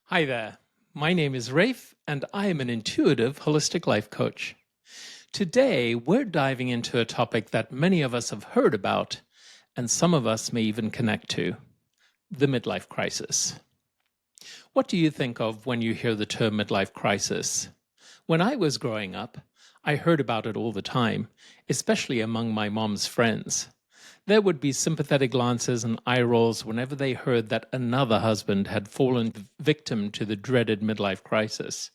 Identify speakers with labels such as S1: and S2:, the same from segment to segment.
S1: Hi there. My name is Rafe, and I am an intuitive holistic life coach. Today, we're diving into a topic that many of us have heard about, and some of us may even connect to: the midlife crisis. What do you think of when you hear the term midlife crisis? When I was growing up, I heard about it all the time, especially among my mom's friends. There would be sympathetic glances and eye rolls whenever they heard that another husband had fallen victim to the dreaded midlife crisis.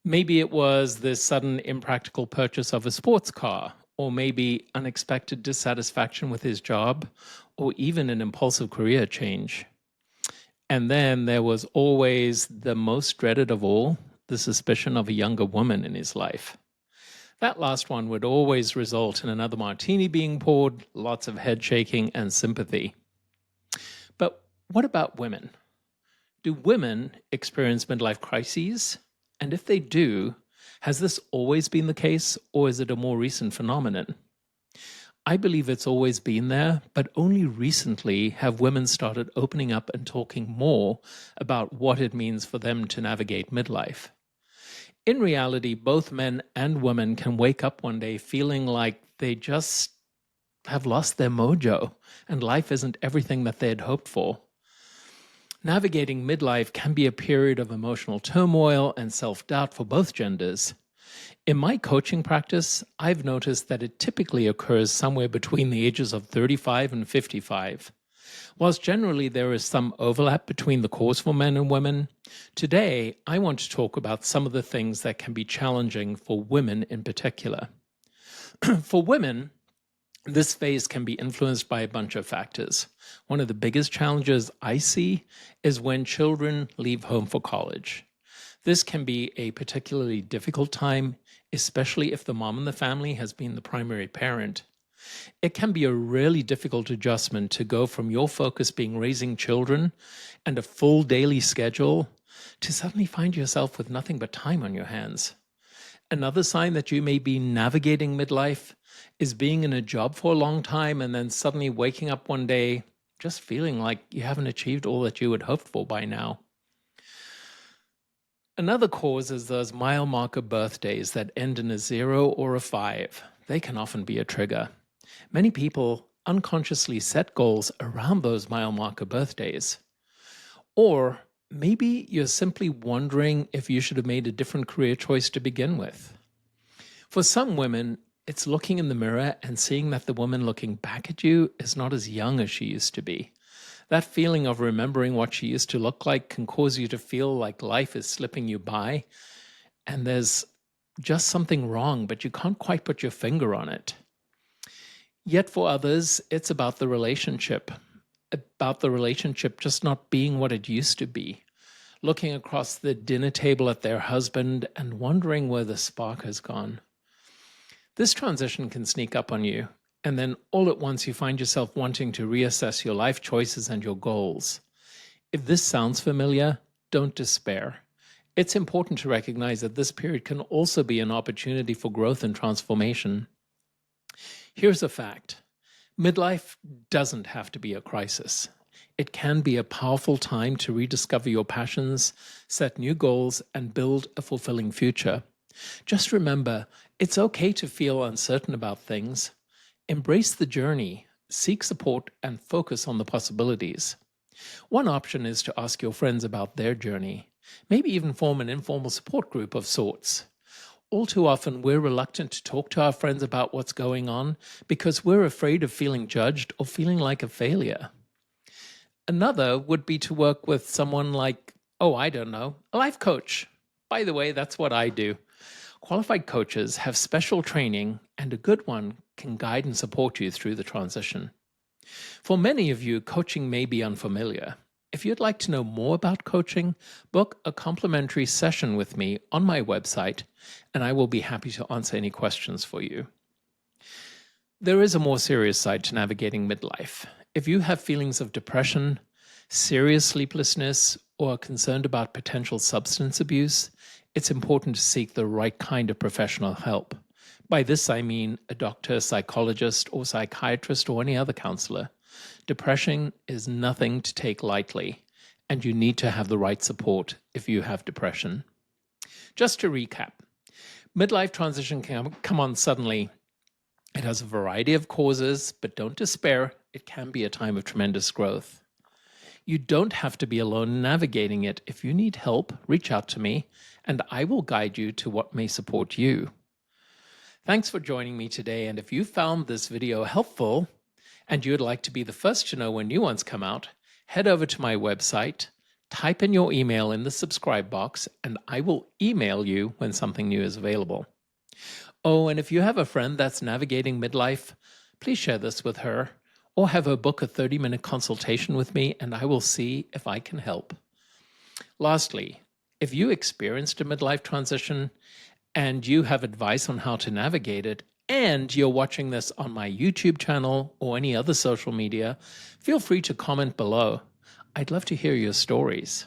S1: Maybe it was the sudden impractical purchase of a sports car, or maybe unexpected dissatisfaction with his job, or even an impulsive career change. And then there was always the most dreaded of all, the suspicion of a younger woman in his life. That last one would always result in another martini being poured, lots of head shaking, and sympathy. But what about women? Do women experience midlife crises? And if they do, has this always been the case, or is it a more recent phenomenon? I believe it's always been there, but only recently have women started opening up and talking more about what it means for them to navigate midlife. In reality, both men and women can wake up one day feeling like they just have lost their mojo and life isn't everything that they had hoped for. Navigating midlife can be a period of emotional turmoil and self-doubt for both genders. In my coaching practice, I've noticed that it typically occurs somewhere between the ages of 35 and 55. Whilst generally there is some overlap between the cause for men and women, today I want to talk about some of the things that can be challenging for women in particular. For women, this phase can be influenced by a bunch of factors. One of the biggest challenges I see is when children leave home for college. This can be a particularly difficult time, especially if the mom in the family has been the primary parent. It can be a really difficult adjustment to go from your focus being raising children and a full daily schedule to suddenly find yourself with nothing but time on your hands. Another sign that you may be navigating midlife is being in a job for a long time and then suddenly waking up one day just feeling like you haven't achieved all that you had hoped for by now. Another cause is those mile marker birthdays that end in a 0 or a 5. They can often be a trigger. Many people unconsciously set goals around those mile marker birthdays. Or maybe you're simply wondering if you should have made a different career choice to begin with. For some women, it's looking in the mirror and seeing that the woman looking back at you is not as young as she used to be. That feeling of remembering what she used to look like can cause you to feel like life is slipping you by, and there's just something wrong, but you can't quite put your finger on it. Yet for others, it's about the relationship just not being what it used to be, looking across the dinner table at their husband and wondering where the spark has gone. This transition can sneak up on you, and then all at once you find yourself wanting to reassess your life choices and your goals. If this sounds familiar, don't despair. It's important to recognize that this period can also be an opportunity for growth and transformation. Here's a fact: midlife doesn't have to be a crisis. It can be a powerful time to rediscover your passions, set new goals, and build a fulfilling future. Just remember, it's okay to feel uncertain about things. Embrace the journey, seek support, and focus on the possibilities. One option is to ask your friends about their journey, maybe even form an informal support group of sorts. All too often, we're reluctant to talk to our friends about what's going on because we're afraid of feeling judged or feeling like a failure. Another would be to work with someone like, I don't know, a life coach. By the way, that's what I do. Qualified coaches have special training, and a good one can guide and support you through the transition. For many of you, coaching may be unfamiliar. If you'd like to know more about coaching, book a complimentary session with me on my website, and I will be happy to answer any questions for you. There is a more serious side to navigating midlife. If you have feelings of depression, serious sleeplessness, or are concerned about potential substance abuse, it's important to seek the right kind of professional help. By this I mean a doctor, psychologist, or psychiatrist, or any other counselor. Depression is nothing to take lightly, and you need to have the right support if you have depression. Just to recap, midlife transition can come on suddenly. It has a variety of causes, but don't despair. It can be a time of tremendous growth. You don't have to be alone navigating it. If you need help, reach out to me, and I will guide you to what may support you. Thanks for joining me today, and if you found this video helpful and you'd like to be the first to know when new ones come out, head over to my website, type in your email in the subscribe box, and I will email you when something new is available. Oh, and if you have a friend that's navigating midlife, please share this with her, or have her book a 30-minute consultation with me, and I will see if I can help. Lastly, if you experienced a midlife transition and you have advice on how to navigate it, and you're watching this on my YouTube channel or any other social media, feel free to comment below. I'd love to hear your stories.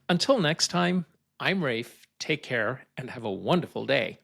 S1: Until next time, I'm Rafe. Take care and have a wonderful day.